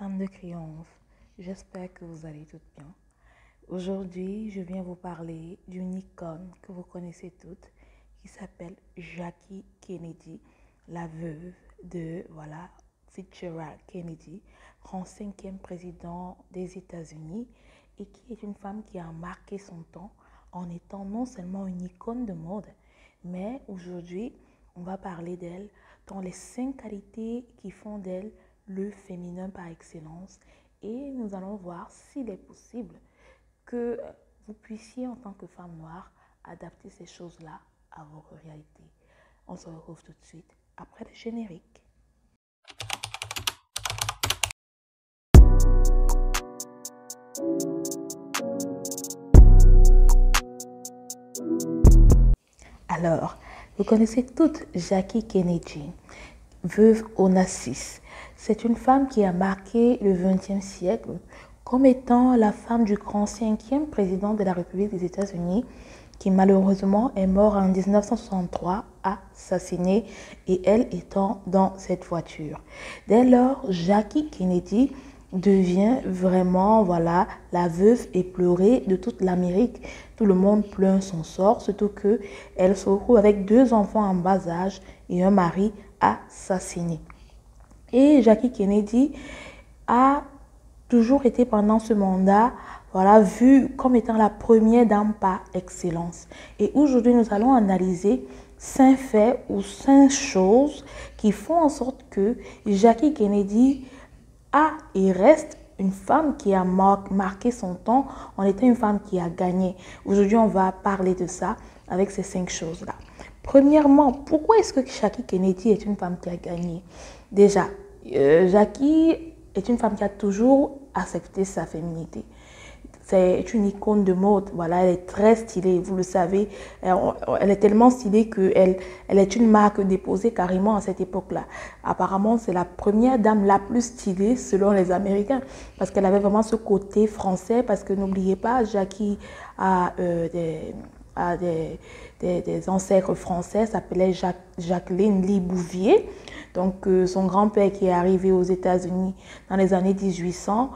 Femme de triomphe, j'espère que vous allez toutes bien. Aujourd'hui, je viens vous parler d'une icône que vous connaissez toutes qui s'appelle Jackie Kennedy, la veuve de Fitzgerald Kennedy, grand cinquième président des États-Unis et qui est une femme qui a marqué son temps en étant non seulement une icône de mode, mais aujourd'hui, on va parler d'elle dans les 5 qualités qui font d'elle le féminin par excellence et nous allons voir s'il est possible que vous puissiez en tant que femme noire adapter ces choses-là à votre réalité. On se retrouve tout de suite après le générique. Alors, vous connaissez toutes Jackie Kennedy, veuve Onassis. C'est une femme qui a marqué le XXe siècle comme étant la femme du grand cinquième président de la République des États-Unis qui malheureusement est mort en 1963, assassiné, et elle étant dans cette voiture. Dès lors, Jackie Kennedy devient vraiment la veuve éplorée de toute l'Amérique. Tout le monde plaint son sort, surtout qu'elle se retrouve avec 2 enfants en bas âge et un mari assassiné. Et Jackie Kennedy a toujours été pendant ce mandat vue comme étant la première dame par excellence. Et aujourd'hui, nous allons analyser 5 faits ou 5 choses qui font en sorte que Jackie Kennedy a et reste une femme qui a marqué son temps en étant une femme qui a gagné. Aujourd'hui, on va parler de ça avec ces 5 choses-là. Premièrement, pourquoi est-ce que Jackie Kennedy est une femme qui a gagné? Déjà, Jackie est une femme qui a toujours accepté sa féminité. C'est une icône de mode, elle est très stylée, vous le savez. Elle est tellement stylée qu'elle est une marque déposée carrément à cette époque-là. Apparemment, c'est la première dame la plus stylée selon les Américains parce qu'elle avait vraiment ce côté français parce que n'oubliez pas, Jackie a des ancêtres français, s'appelait Jacqueline Lee Bouvier. Donc, son grand-père qui est arrivé aux États-Unis dans les années 1800,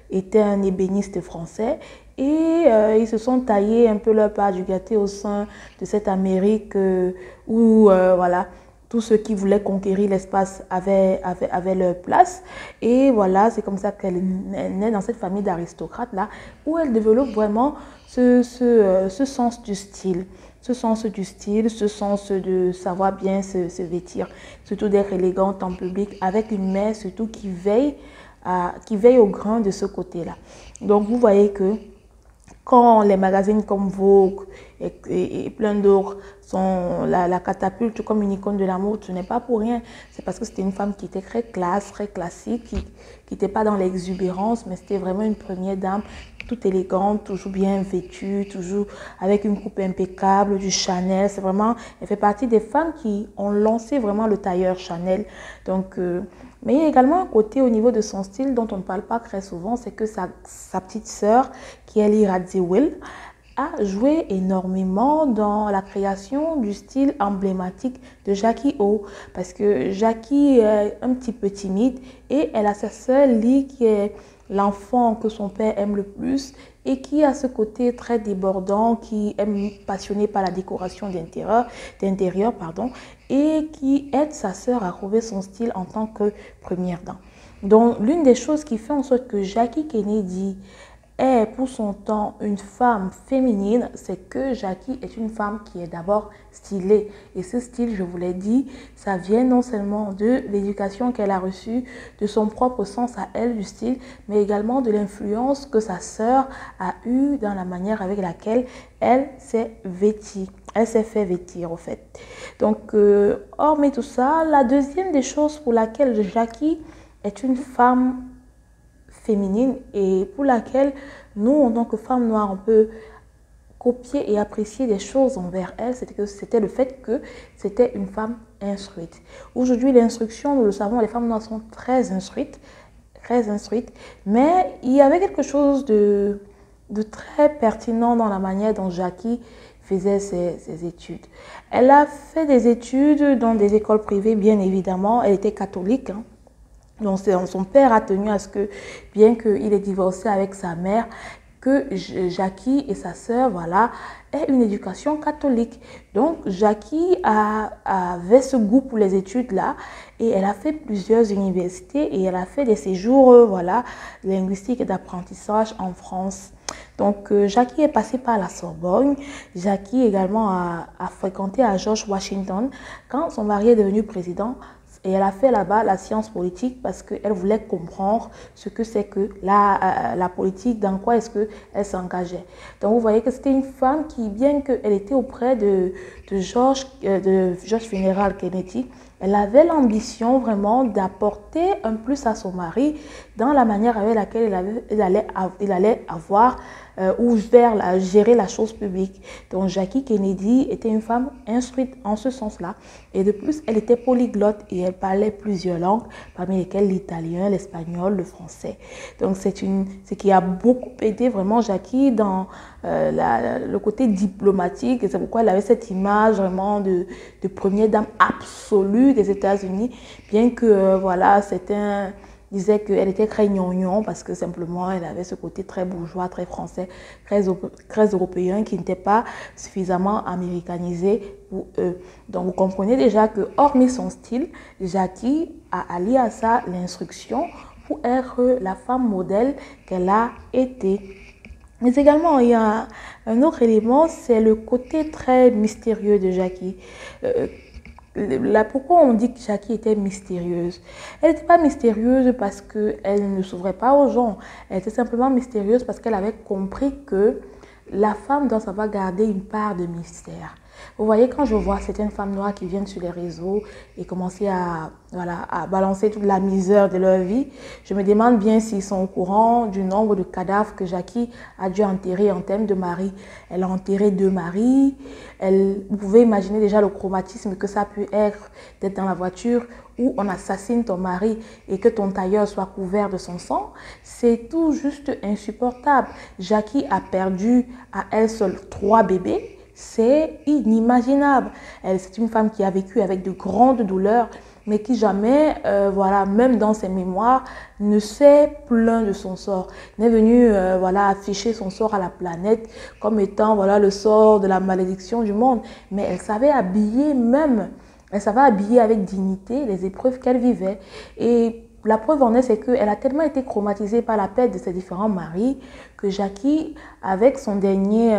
était un ébéniste français. Et ils se sont taillés un peu leur part du gâteau au sein de cette Amérique où, tous ceux qui voulaient conquérir l'espace avaient leur place. Et c'est comme ça qu'elle naît dans cette famille d'aristocrates-là, où elle développe vraiment ce sens du style. Ce sens de savoir bien se vêtir, surtout d'être élégante en public, avec une mère surtout qui veille au grain de ce côté-là. Donc, vous voyez que quand les magazines comme Vogue et plein d'autres sont la catapulte comme une icône de la mode, ce n'est pas pour rien. C'est parce que c'était une femme qui était très classe, très classique, qui n'était pas dans l'exubérance, mais c'était vraiment une première dame, toute élégante, toujours bien vêtue, toujours avec une coupe impeccable, du Chanel. C'est vraiment, elle fait partie des femmes qui ont lancé vraiment le tailleur Chanel. Donc, mais il y a également un côté au niveau de son style dont on ne parle pas très souvent, c'est que sa petite sœur, Kelly Radziwill, a joué énormément dans la création du style emblématique de Jackie O. Parce que Jackie est un petit peu timide et elle a sa sœur Lee qui est l'enfant que son père aime le plus et qui a ce côté très débordant, qui est passionné par la décoration d'intérieur, et qui aide sa sœur à trouver son style en tant que première dame. Donc, l'une des choses qui fait en sorte que Jackie Kennedy est pour son temps une femme féminine, c'est que Jackie est une femme qui est d'abord stylée. Et ce style, je vous l'ai dit, ça vient non seulement de l'éducation qu'elle a reçue, de son propre sens à elle du style, mais également de l'influence que sa sœur a eue dans la manière avec laquelle elle s'est vêtie. Elle s'est fait vêtir, en fait. Donc, hormis tout ça, la deuxième des choses pour laquelle Jackie est une femme féminine et pour laquelle nous, en tant que femmes noires, on peut copier et apprécier des choses envers elle, c'était le fait que c'était une femme instruite. Aujourd'hui, l'instruction, nous le savons, les femmes noires sont très instruites, mais il y avait quelque chose de très pertinent dans la manière dont Jackie faisait ses études. Elle a fait des études dans des écoles privées, bien évidemment. Elle était catholique, Donc, son père a tenu à ce que, bien qu'il est divorcé avec sa mère, que Jackie et sa sœur, voilà, aient une éducation catholique. Donc, Jackie avait ce goût pour les études-là et elle a fait plusieurs universités et elle a fait des séjours, voilà, linguistiques et d'apprentissage en France. Donc, Jackie est passée par la Sorbonne. Jackie également a fréquenté à George Washington quand son mari est devenu président. Et elle a fait là-bas la science politique parce qu'elle voulait comprendre ce que c'est que la politique, dans quoi est-ce qu'elle s'engageait. Donc, vous voyez que c'était une femme qui, bien qu'elle était auprès de George Fitzgerald Kennedy, elle avait l'ambition vraiment d'apporter un plus à son mari dans la manière avec laquelle il allait avoir ou gérer la chose publique. Donc, Jackie Kennedy était une femme instruite en ce sens-là. Et de plus, elle était polyglotte et elle parlait plusieurs langues, parmi lesquelles l'italien, l'espagnol, le français. Donc, c'est ce qui a beaucoup aidé vraiment Jackie dans le côté diplomatique. Et c'est pourquoi elle avait cette image vraiment de première dame absolue des États-Unis, bien que, voilà, certains disait qu'elle était très gnangnan parce que simplement elle avait ce côté très bourgeois, très français, très européen qui n'était pas suffisamment américanisé pour eux. Donc vous comprenez déjà que hormis son style, Jackie a allié à ça l'instruction pour être la femme modèle qu'elle a été. Mais également, il y a un autre élément, c'est le côté très mystérieux de Jackie. Pourquoi on dit que Jackie était mystérieuse? Elle n'était pas mystérieuse parce qu'elle ne s'ouvrait pas aux gens. Elle était simplement mystérieuse parce qu'elle avait compris que la femme doit savoir garder une part de mystère. Vous voyez, quand je vois certaines femmes noires qui viennent sur les réseaux et commencer à balancer toute la misère de leur vie, je me demande bien s'ils sont au courant du nombre de cadavres que Jackie a dû enterrer en termes de mari. Elle a enterré 2 maris. Vous pouvez imaginer déjà le traumatisme que ça a pu être d'être dans la voiture où on assassine ton mari et que ton tailleur soit couvert de son sang. C'est tout juste insupportable. Jackie a perdu à elle seule 3 bébés. C'est inimaginable. C'est une femme qui a vécu avec de grandes douleurs, mais qui jamais, voilà, même dans ses mémoires, ne s'est plaint de son sort. N'est venue, voilà, afficher son sort à la planète comme étant, voilà, le sort de la malédiction du monde. Mais elle savait habiller même, elle savait habiller avec dignité les épreuves qu'elle vivait. Et la preuve en est, c'est qu'elle a tellement été traumatisée par la perte de ses différents maris que Jackie, avec son dernier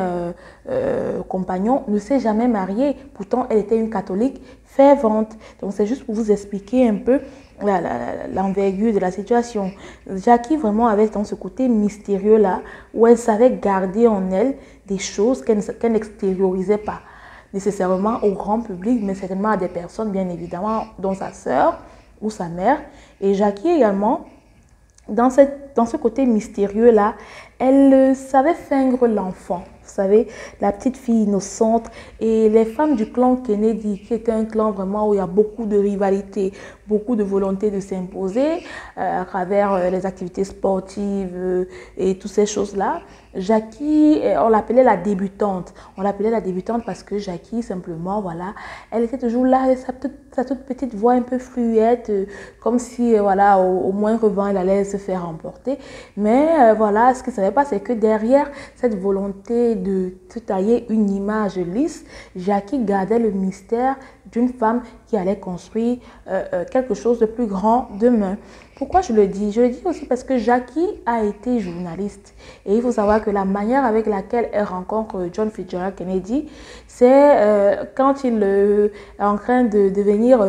compagnon, ne s'est jamais mariée. Pourtant, elle était une catholique fervente. Donc, c'est juste pour vous expliquer un peu l'envergure de la situation. Jackie vraiment avait dans ce côté mystérieux-là, où elle savait garder en elle des choses qu'elle n'extériorisait pas nécessairement au grand public, mais certainement à des personnes, bien évidemment, dont sa sœur ou sa mère. Et Jackie également, dans ce côté mystérieux-là, elle savait feindre l'enfant. Vous savez, la petite fille innocente. Et les femmes du clan Kennedy, qui était un clan vraiment où il y a beaucoup de rivalité, beaucoup de volonté de s'imposer à travers les activités sportives et toutes ces choses-là. Jackie, on l'appelait la débutante. On l'appelait la débutante parce que Jackie, simplement, voilà, elle était toujours là avec sa toute petite voix un peu fluette, comme si, voilà, au moindre vent, elle allait se faire emporter. Mais voilà, ce qu'elle ne savait pas, c'est que derrière cette volonté de se tailler une image lisse, Jackie gardait le mystère d'une femme qui allait construire quelque chose de plus grand demain. Pourquoi je le dis? Je le dis aussi parce que Jackie a été journaliste. Et il faut savoir que la manière avec laquelle elle rencontre John Fitzgerald Kennedy, c'est quand il est en train de devenir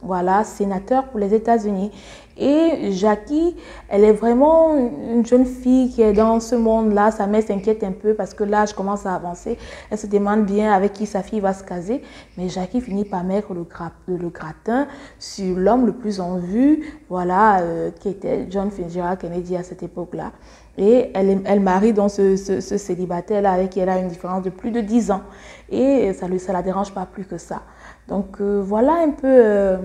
voilà, sénateur pour les États-Unis. Et Jackie, elle est vraiment une jeune fille qui est dans ce monde-là. Sa mère s'inquiète un peu parce que l'âge commence à avancer. Elle se demande bien avec qui sa fille va se caser. Mais Jackie finit par mettre le gratin sur l'homme le plus en vue, voilà, qui était John Fitzgerald Kennedy à cette époque-là. Et elle marie donc ce célibataire-là avec qui elle a une différence de plus de 10 ans. Et ça ne la dérange pas plus que ça. Donc voilà un peu...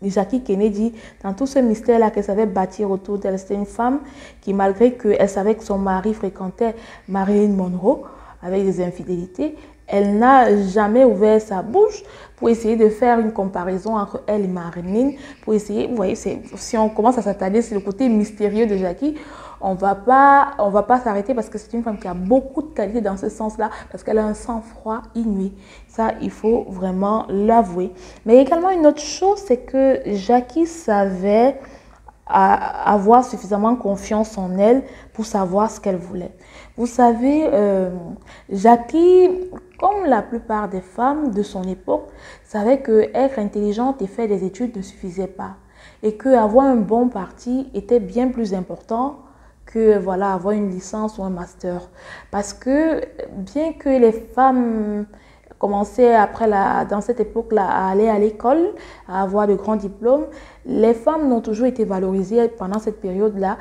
Jackie Kennedy, dans tout ce mystère-là qu'elle savait bâtir autour d'elle. C'était une femme qui, malgré qu'elle savait que son mari fréquentait Marilyn Monroe avec des infidélités, elle n'a jamais ouvert sa bouche pour essayer de faire une comparaison entre elle et Marilyn, pour essayer, vous voyez, si on commence à s'attarder sur le côté mystérieux de Jackie, on va pas s'arrêter parce que c'est une femme qui a beaucoup de qualités dans ce sens-là, parce qu'elle a un sang-froid inouï. Ça, il faut vraiment l'avouer. Mais également, une autre chose, c'est que Jackie savait avoir suffisamment confiance en elle pour savoir ce qu'elle voulait. Vous savez, Jackie, comme la plupart des femmes de son époque, savait que être intelligente et faire des études ne suffisait pas. Et qu'avoir un bon parti était bien plus important que voilà, avoir une licence ou un master. Parce que bien que les femmes commençaient dans cette époque-là à aller à l'école, à avoir de grands diplômes, les femmes n'ont toujours été valorisées pendant cette période-là,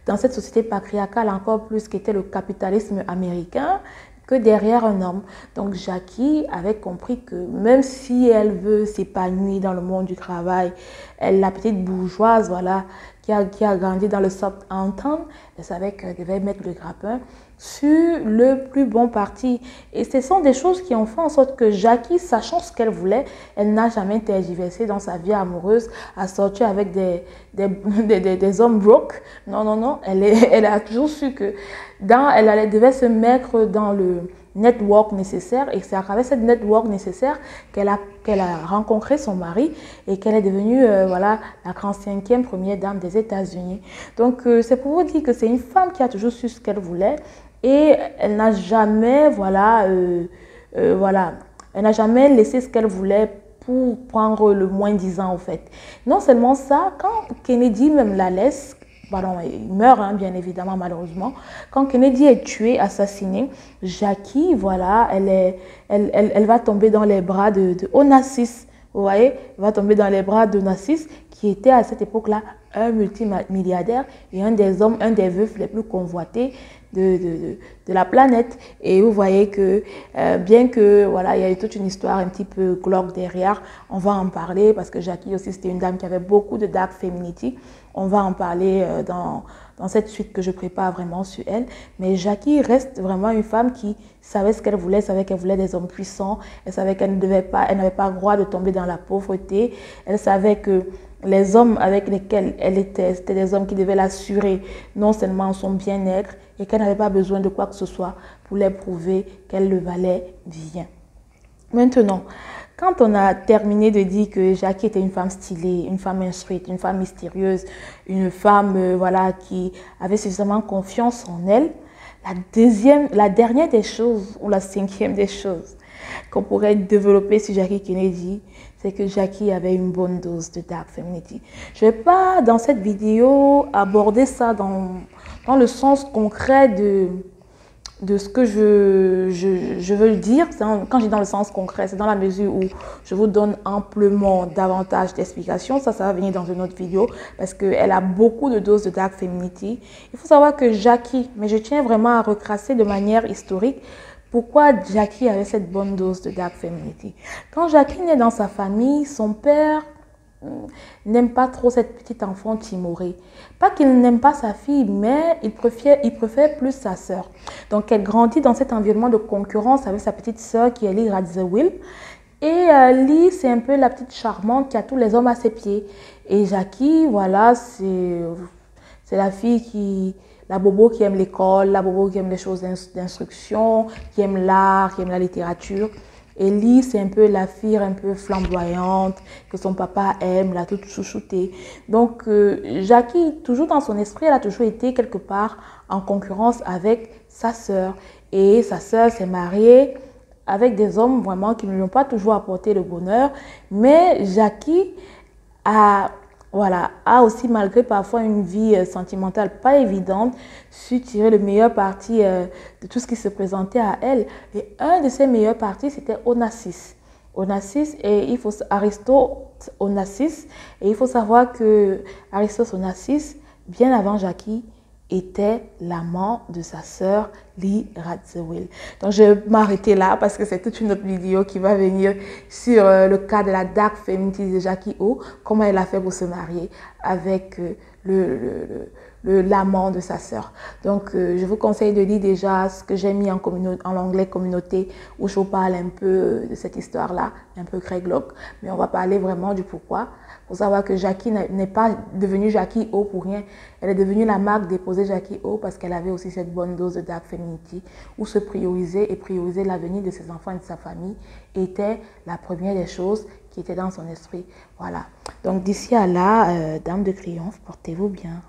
dans cette société patriarcale encore plus qu'était le capitalisme américain, que derrière un homme. Donc Jackie avait compris que même si elle veut s'épanouir dans le monde du travail, elle, la petite bourgeoise, voilà, qui a grandi dans le Southampton, elle savait qu'elle devait mettre le grappin sur le plus bon parti. Et ce sont des choses qui ont fait en sorte que Jackie, sachant ce qu'elle voulait, elle n'a jamais tergiversé dans sa vie amoureuse à sortir avec des hommes broke. Non, non, non. Elle a toujours su que elle devait se mettre dans le network nécessaire, et c'est à travers cette network nécessaire qu'elle a rencontré son mari et qu'elle est devenue voilà, la 35e première dame des États-Unis. Donc c'est pour vous dire que c'est une femme qui a toujours su ce qu'elle voulait et elle n'a jamais voilà, elle n'a jamais laissé ce qu'elle voulait pour prendre le moins-disant en fait. Non seulement ça, quand Kennedy même la laisse, pardon, il meurt, hein, bien évidemment, malheureusement. Quand Kennedy est tué, assassiné, Jackie, voilà, elle va tomber dans les bras de Onassis. Vous voyez, elle va tomber dans les bras d'Onassis, qui était à cette époque-là un multimilliardaire et un des hommes, un des veufs les plus convoités de la planète. Et vous voyez que bien que voilà, il y a eu toute une histoire un petit peu glauque derrière, on va en parler parce que Jackie aussi c'était une dame qui avait beaucoup de dark femininity. On va en parler dans cette suite que je prépare vraiment sur elle. Mais Jackie reste vraiment une femme qui savait ce qu'elle voulait, savait qu'elle voulait des hommes puissants, elle savait qu'elle n'avait pas le droit de tomber dans la pauvreté, elle savait que les hommes avec lesquels elle était, c'était des hommes qui devaient l'assurer non seulement son bien-être et qu'elle n'avait pas besoin de quoi que ce soit pour leur prouver qu'elle le valait bien. Maintenant, quand on a terminé de dire que Jackie était une femme stylée, une femme instruite, une femme mystérieuse, une femme voilà, qui avait suffisamment confiance en elle, la dernière des choses, ou la cinquième des choses qu'on pourrait développer sur Jackie Kennedy, c'est que Jackie avait une bonne dose de dark femininity. Je ne vais pas, dans cette vidéo, aborder ça dans le sens concret de ce que je veux le dire. Quand je dis dans le sens concret, c'est dans la mesure où je vous donne amplement davantage d'explications. Ça va venir dans une autre vidéo parce qu'elle a beaucoup de doses de dark femininity. Il faut savoir que Jackie, mais je tiens vraiment à recrasser de manière historique, pourquoi Jackie avait cette bonne dose de dark femininity. Quand Jackie naît dans sa famille, son père n'aime pas trop cette petite enfant timorée. Pas qu'il n'aime pas sa fille, mais il préfère plus sa sœur. Donc elle grandit dans cet environnement de concurrence avec sa petite sœur qui est Lee Radziwill. Et Lee, c'est un peu la petite charmante qui a tous les hommes à ses pieds. Et Jackie, voilà, c'est la fille la bobo qui aime l'école, la bobo qui aime les choses d'instruction, qui aime l'art, qui aime la littérature. Et Lee, c'est un peu la fille un peu flamboyante, que son papa aime, la toute chouchoutée. Donc, Jackie, toujours dans son esprit, elle a toujours été quelque part en concurrence avec sa sœur. Et sa sœur s'est mariée avec des hommes vraiment qui ne lui ont pas toujours apporté le bonheur. Mais Jackie a aussi, malgré parfois une vie sentimentale pas évidente, su tirer le meilleur parti de tout ce qui se présentait à elle. Et un de ses meilleurs partis, c'était Onassis. Aristote Onassis. Et il faut savoir que Aristote Onassis, bien avant Jackie, était l'amant de sa sœur Lee Radziwill. Donc je vais m'arrêter là parce que c'est toute une autre vidéo qui va venir sur le cas de la dark femininity de Jackie O, comment elle a fait pour se marier avec l'amant de sa sœur. Donc, je vous conseille de lire déjà ce que j'ai mis en anglais communauté, où je vous parle un peu de cette histoire-là, un peu grégloque, mais on va parler vraiment du pourquoi. Pour savoir que Jackie n'est pas devenue Jackie O pour rien. Elle est devenue la marque déposée Jackie O parce qu'elle avait aussi cette bonne dose de Dark Femininity où se prioriser et prioriser l'avenir de ses enfants et de sa famille était la première des choses qui était dans son esprit. Voilà. Donc d'ici à là, Dame de Triomphe, portez-vous bien.